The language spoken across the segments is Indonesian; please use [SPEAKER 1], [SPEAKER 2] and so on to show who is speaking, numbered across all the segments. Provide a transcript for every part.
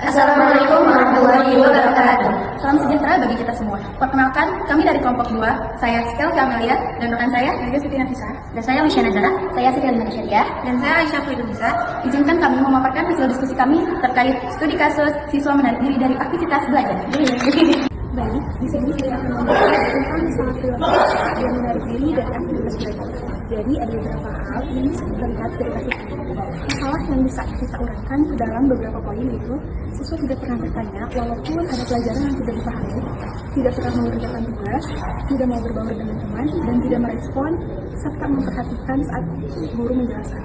[SPEAKER 1] Assalamualaikum warahmatullahi wabarakatuh.
[SPEAKER 2] Salam sejahtera bagi kita semua. Perkenalkan, kami dari kelompok 2, saya Stelvi Amelia, dan rekan saya Nadia Siti Nafisa.
[SPEAKER 1] Dan saya Wisya Nazara, saya Siti Syariah,
[SPEAKER 2] Dan saya Aisyah Fridunisa. Izinkan kami memaparkan hasil diskusi kami terkait studi kasus siswa menarik diri dari aktivitas belajar. Baik, di sini saya akan membahas tentang masalah perilaku yang menarik diri dari aktivitas belajar. Jadi ada beberapa hal yang bisa kita lihat dari kasus ini. Masalah yang bisa kita uraikan ke dalam beberapa poin yaitu siswa tidak pernah bertanya walaupun ada pelajaran yang tidak dipahami, tidak pernah mengerjakan tugas, tidak mau berbaur dengan teman, dan tidak merespon serta memperhatikan saat guru menjelaskan.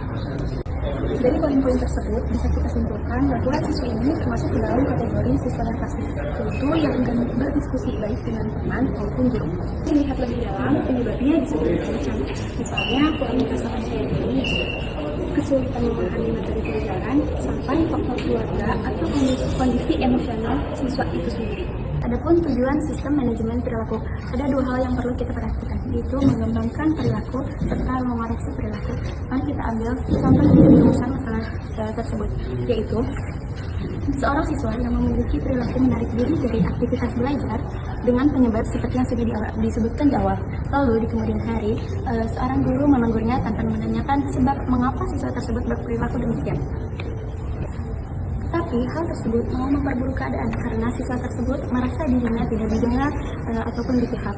[SPEAKER 2] Dari poin-poin tersebut bisa kita simpulkan bahwa siswa ini termasuk ke dalam kategori siswa yang pasif, yaitu yang enggan berdiskusi baik dengan teman maupun guru. Melihat lebih dalam, penyebabnya bisa bermacam-macam. Misalnya kurang kesabaran diri, kesulitan memahami materi pelajaran, sampai faktor keluarga atau kondisi emosional siswa itu sendiri. Adapun tujuan sistem manajemen perilaku, ada dua hal yang perlu kita perhatikan, yaitu mengembangkan perilaku serta mengoreksi perilaku. Mari kita ambil contoh dari rumusan masalah tersebut, yaitu seorang siswa yang memiliki perilaku menarik diri dari aktivitas belajar dengan penyebab seperti yang sudah disebutkan di awal. Lalu di kemudian hari, seorang guru menegurnya tanpa menanyakan sebab mengapa siswa tersebut berperilaku demikian. Tapi hal tersebut mau memperburuk keadaan karena siswa tersebut merasa dirinya tidak didengar ataupun dipihak.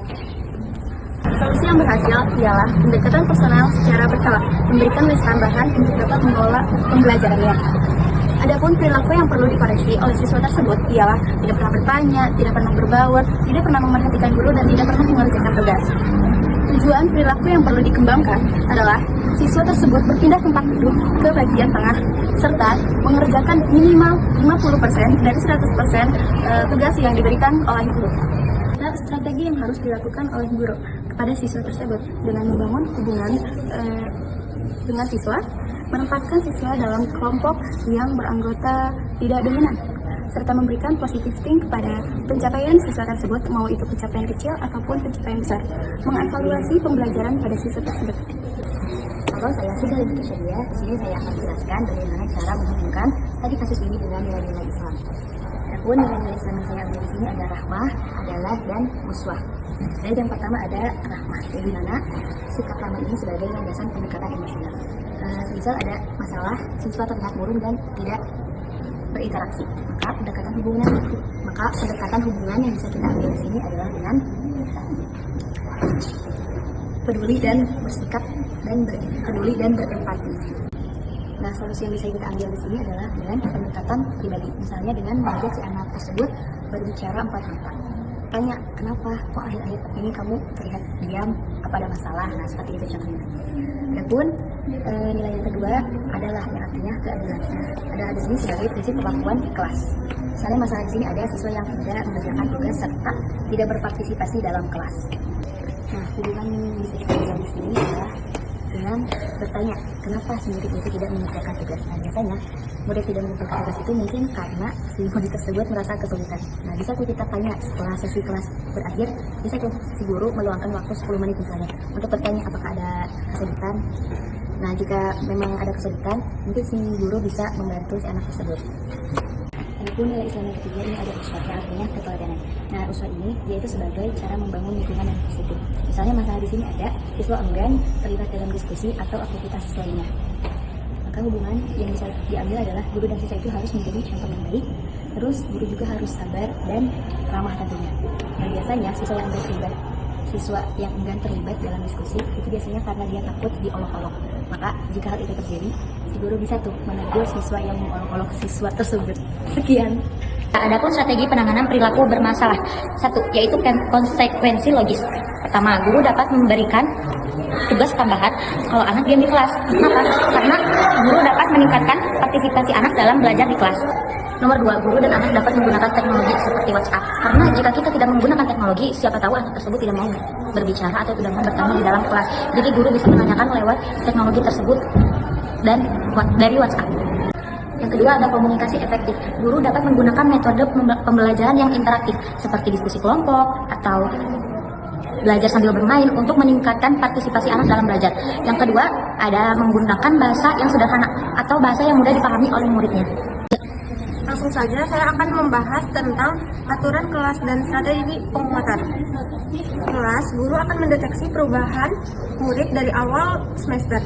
[SPEAKER 2] Solusi yang berhasil ialah pendekatan personal secara berkala, memberikan list tambahan untuk dapat mengelola pembelajarannya. Adapun perilaku yang perlu dikoreksi oleh siswa tersebut ialah tidak pernah bertanya, tidak pernah berbaur, tidak pernah memperhatikan guru, dan tidak pernah mengerjakan tugas. Tujuan perilaku yang perlu dikembangkan adalah siswa tersebut berpindah tempat duduk ke bagian tengah serta mengerjakan minimal 50% dari 100% tugas yang diberikan oleh guru. Nah, strategi yang harus dilakukan oleh guru kepada siswa tersebut dengan membangun hubungan dengan siswa, menempatkan siswa dalam kelompok yang beranggota tidak dominan, serta memberikan positive think kepada pencapaian siswa tersebut, mau itu pencapaian kecil ataupun pencapaian besar, mengevaluasi pembelajaran pada siswa tersebut.
[SPEAKER 1] Halo, saya Siti Syariah. Di sini saya akan menjelaskan bagaimana cara menghubungkan tadi kasus ini dengan nilai-nilai Islam. Adapun nilai-nilai Islam yang saya ambil di sini ada rahmah, adalah, dan uswah. Jadi yang pertama ada rahmah, di mana sikap ramah ini sebagai landasan pendekatan emosional. Misal ada masalah, siswa terlihat murung dan tidak berinteraksi, maka pendekatan hubungan yang bisa kita ambil di sini adalah dengan peduli dan bersikap dan peduli dan berempati. Nah, solusi yang bisa kita ambil di sini adalah dengan pendekatan pribadi, misalnya dengan mengajak si anak tersebut berbicara 4 mata. Tanya, kenapa kok akhir-akhir ini kamu terlihat diam, apa ada masalah? Nah, seperti itu contohnya. Adapun nilai yang kedua adalah yang artinya keadilan. Ada di sini sebagai prinsip perlakuan di kelas. Misalnya masalah di sini ada siswa yang tidak mengerjakan tugas serta tidak berpartisipasi dalam kelas. Nah, hubungan yang bisa kita lihat di sini adalah dengan bertanya, kenapa si murid itu tidak mengerjakan tugas? Nah, biasanya murid tidak mengerjakan tugas itu mungkin karena si murid tersebut merasa kesulitan. Nah, bisa tuh kita tanya setelah sesi kelas berakhir, bisa tuh si guru meluangkan waktu 10 menit misalnya untuk bertanya apakah ada kesulitan. Nah, jika memang ada kesulitan, mungkin si guru bisa membantu si anak tersebut. Adapun nilai Islam yang ketiga ini ada uswah, yang artinya keteladanan. Nah, uswah ini yaitu sebagai cara membangun lingkungan yang positif. Misalnya masalah di sini ada siswa enggan terlibat dalam diskusi atau aktivitas lainnya. Maka hubungan yang bisa diambil adalah guru dan siswa itu harus menjadi contoh yang baik. Terus guru juga harus sabar dan ramah tentunya. Dan biasanya siswa yang enggan terlibat dalam diskusi itu biasanya karena dia takut diolok-olok. Maka jika hal itu terjadi, si guru bisa tuh menegur siswa yang mengolok-olok siswa tersebut. Sekian.
[SPEAKER 3] Adapun strategi penanganan perilaku bermasalah. 1. Yaitu konsekuensi logis. Pertama, guru dapat memberikan tugas tambahan kalau anak diam di kelas. Kenapa? Karena guru dapat meningkatkan partisipasi anak dalam belajar di kelas. Nomor 2, guru dan anak dapat menggunakan teknologi seperti WhatsApp. Karena jika kita tidak menggunakan teknologi, siapa tahu anak tersebut tidak mau berbicara atau tidak mau bertanya di dalam kelas. Jadi guru bisa menanyakan lewat teknologi tersebut dan dari WhatsApp. Yang kedua ada komunikasi efektif. Guru dapat menggunakan metode pembelajaran yang interaktif seperti diskusi kelompok atau belajar sambil bermain untuk meningkatkan partisipasi anak dalam belajar. Yang kedua ada menggunakan bahasa yang sederhana atau bahasa yang mudah dipahami oleh muridnya.
[SPEAKER 2] Langsung saja saya akan membahas tentang aturan kelas dan strategi penguatan. Kelas, guru akan mendeteksi perubahan murid dari awal semester.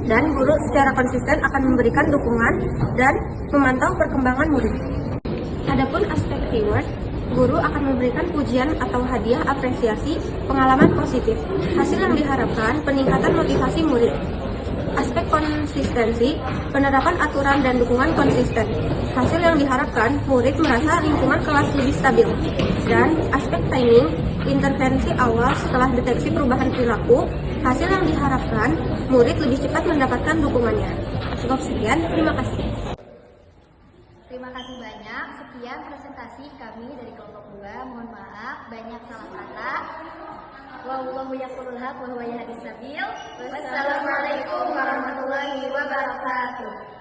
[SPEAKER 2] Dan guru secara konsisten akan memberikan dukungan dan memantau perkembangan murid. Adapun aspek reward, guru akan memberikan pujian atau hadiah apresiasi pengalaman positif. Hasil yang diharapkan peningkatan motivasi murid. Aspek konsistensi, penerapan aturan dan dukungan konsisten. Hasil yang diharapkan, murid merasa lingkungan kelas lebih stabil. Dan aspek timing, intervensi awal setelah deteksi perubahan perilaku. Hasil yang diharapkan, murid lebih cepat mendapatkan dukungannya. Cukup sekian, terima kasih.
[SPEAKER 1] Terima kasih banyak. Sekian presentasi kami dari kelompok 2. Mohon maaf banyak salah kata. Wallahu yaqulul haq wa huwa yahdis sabil. Wassalamualaikum warahmatullahi wabarakatuh.